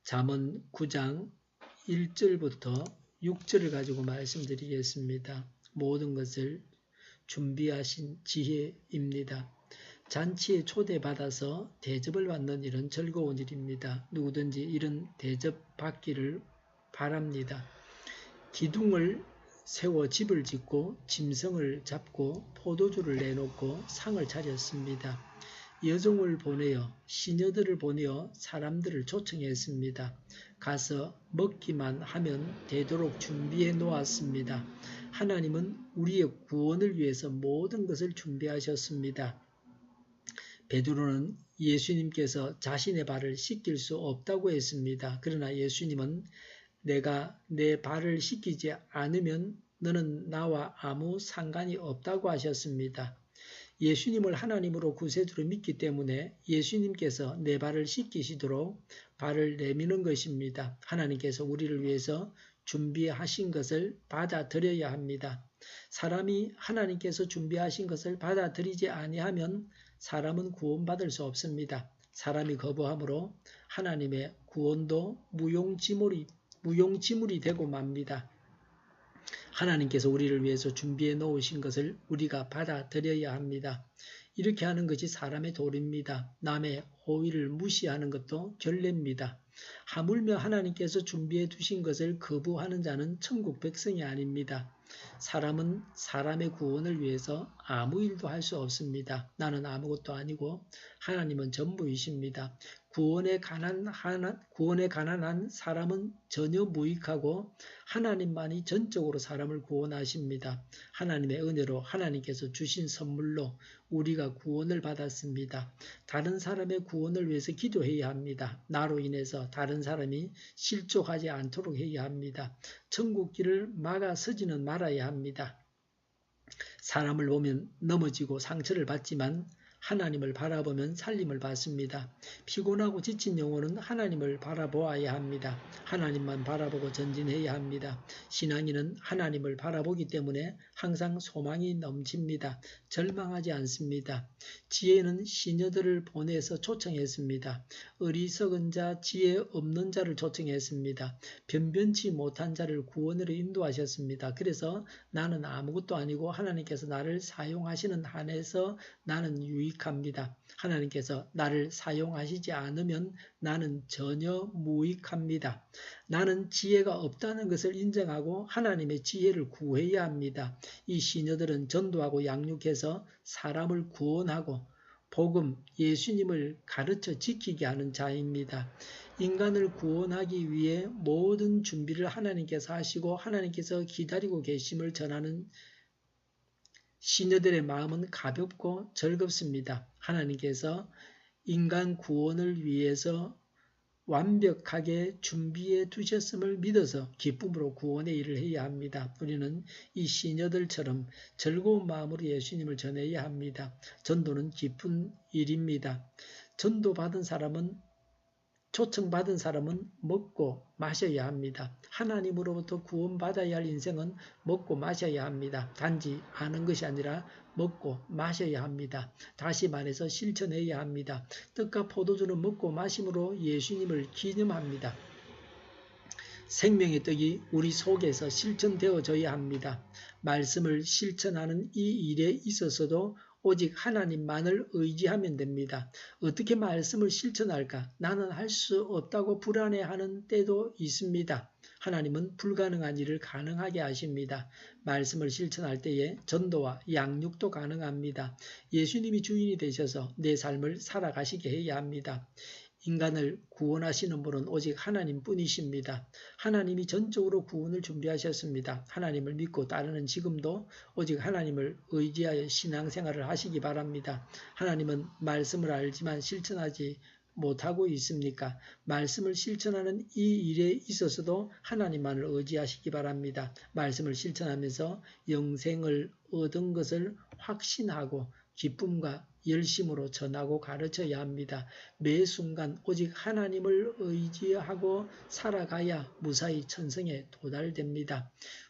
잠언 9장 1절부터 6절을 가지고 말씀드리겠습니다. 모든 것을 준비하신 지혜입니다. 잔치에 초대받아서 대접을 받는 일은 즐거운 일입니다. 누구든지 이런 대접 받기를 바랍니다. 기둥을 세워 집을 짓고 짐승을 잡고 포도주를 내놓고 상을 차렸습니다. 여종을 보내어 시녀들을 보내어 사람들을 초청했습니다. 가서 먹기만 하면 되도록 준비해 놓았습니다. 하나님은 우리의 구원을 위해서 모든 것을 준비하셨습니다. 베드로는 예수님께서 자신의 발을 씻길 수 없다고 했습니다. 그러나 예수님은 내가 내 발을 씻기지 않으면 너는 나와 아무 상관이 없다고 하셨습니다. 예수님을 하나님으로 구세주로 믿기 때문에 예수님께서 내 발을 씻기시도록 발을 내미는 것입니다. 하나님께서 우리를 위해서 준비하신 것을 받아들여야 합니다. 사람이 하나님께서 준비하신 것을 받아들이지 아니하면 사람은 구원받을 수 없습니다. 사람이 거부함으로 하나님의 구원도 무용지물이 되고 맙니다. 하나님께서 우리를 위해서 준비해 놓으신 것을 우리가 받아들여야 합니다. 이렇게 하는 것이 사람의 도리입니다. 남의 호의를 무시하는 것도 결례입니다. 하물며 하나님께서 준비해 두신 것을 거부하는 자는 천국 백성이 아닙니다. 사람은 사람의 구원을 위해서 아무 일도 할 수 없습니다. 나는 아무것도 아니고 하나님은 전부이십니다. 구원에 가난한 사람은 전혀 무익하고 하나님만이 전적으로 사람을 구원하십니다. 하나님의 은혜로 하나님께서 주신 선물로 우리가 구원을 받았습니다. 다른 사람의 구원을 위해서 기도해야 합니다. 나로 인해서 다른 사람이 실족하지 않도록 해야 합니다. 천국 길을 막아서지는 말아야 합니다. 사람을 보면 넘어지고 상처를 받지만 하나님을 바라보면 살림을 받습니다. 피곤하고 지친 영혼은 하나님을 바라보아야 합니다. 하나님만 바라보고 전진해야 합니다. 신앙인은 하나님을 바라보기 때문에 항상 소망이 넘칩니다. 절망하지 않습니다. 지혜는 시녀들을 보내서 초청했습니다. 어리석은 자, 지혜 없는 자를 초청했습니다. 변변치 못한 자를 구원으로 인도하셨습니다. 그래서 나는 아무것도 아니고 하나님께서 나를 사용하시는 한에서 나는 유익합니다. 하나님께서 나를 사용하시지 않으면 나는 전혀 무익합니다. 나는 지혜가 없다는 것을 인정하고 하나님의 지혜를 구해야 합니다. 이 시녀들은 전도하고 양육해서 사람을 구원하고 복음, 예수님을 가르쳐 지키게 하는 자입니다. 인간을 구원하기 위해 모든 준비를 하나님께서 하시고 하나님께서 기다리고 계심을 전하는 시녀들의 마음은 가볍고 즐겁습니다. 하나님께서 인간 구원을 위해서 완벽하게 준비해 두셨음을 믿어서 기쁨으로 구원의 일을 해야 합니다. 우리는 이 시녀들처럼 즐거운 마음으로 예수님을 전해야 합니다. 전도는 기쁜 일입니다. 초청받은 사람은 먹고 마셔야 합니다. 하나님으로부터 구원받아야 할 인생은 먹고 마셔야 합니다. 단지 아는 것이 아니라 먹고 마셔야 합니다. 다시 말해서 실천해야 합니다. 떡과 포도주는 먹고 마심으로 예수님을 기념합니다. 생명의 떡이 우리 속에서 실천되어져야 합니다. 말씀을 실천하는 이 일에 있어서도 오직 하나님만을 의지하면 됩니다. 어떻게 말씀을 실천할까? 나는 할 수 없다고 불안해하는 때도 있습니다. 하나님은 불가능한 일을 가능하게 하십니다. 말씀을 실천할 때에 전도와 양육도 가능합니다. 예수님이 주인이 되셔서 내 삶을 살아가시게 해야 합니다. 인간을 구원하시는 분은 오직 하나님뿐이십니다. 하나님이 전적으로 구원을 준비하셨습니다. 하나님을 믿고 따르는 지금도 오직 하나님을 의지하여 신앙생활을 하시기 바랍니다. 하나님은 말씀을 알지만 실천하지 못하고 있습니까? 말씀을 실천하는 이 일에 있어서도 하나님만을 의지하시기 바랍니다. 말씀을 실천하면서 영생을 얻은 것을 확신하고 기쁨과 열심으로 전하고 가르쳐야 합니다. 매 순간 오직 하나님을 의지하고 살아가야 무사히 천성에 도달됩니다.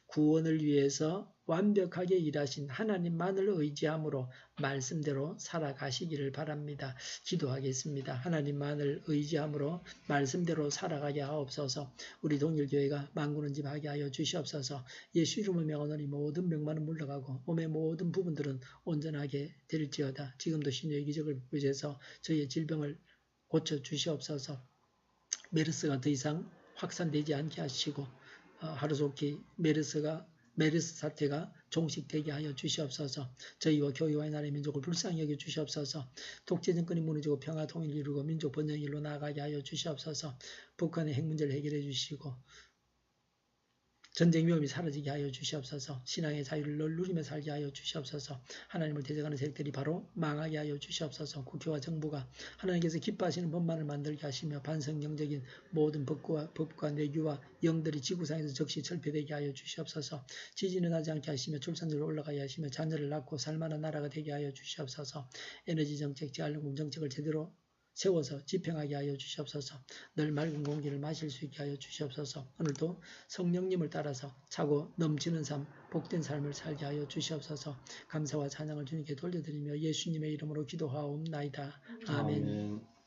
구원을 위해서 완벽하게 일하신 하나님만을 의지함으로 말씀대로 살아가시기를 바랍니다. 기도하겠습니다. 하나님만을 의지함으로 말씀대로 살아가게 하옵소서. 우리 동일교회가 만군은집하게 하여 주시옵소서. 예수 이름을 명하노니 모든 병만은 물러가고 몸의 모든 부분들은 온전하게 될지어다. 지금도 신유의 기적을 부여해서 저희의 질병을 고쳐 주시옵소서. 메르스가 더 이상 확산되지 않게 하시고 하루속히 메르스 사태가 종식되게 하여 주시옵소서. 저희와 교회와 나라의 민족을 불쌍히 여겨 주시옵소서. 독재 정권이 무너지고 평화 통일을 이루고 민족 번영의 일로 나아가게 하여 주시옵소서. 북한의 핵 문제를 해결해 주시고 전쟁 위험이 사라지게 하여 주시옵소서. 신앙의 자유를 누리며 살게 하여 주시옵소서. 하나님을 대적하는 세력들이 바로 망하게 하여 주시옵소서. 국회와 정부가 하나님께서 기뻐하시는 법만을 만들게 하시며 반성경적인 모든 법과 내규와 영들이 지구상에서 즉시 철폐되게 하여 주시옵소서. 지진은 하지 않게 하시며 출산율을 올라가게 하시며 자녀를 낳고 살만한 나라가 되게 하여 주시옵소서. 에너지 정책, 재활용금 정책을 제대로 세워서 집행하게 하여 주시옵소서. 늘 맑은 공기를 마실 수 있게 하여 주시옵소서. 오늘도 성령님을 따라서 차고 넘치는 삶, 복된 삶을 살게 하여 주시옵소서. 감사와 찬양을 주님께 돌려드리며 예수님의 이름으로 기도하옵나이다. 아멘.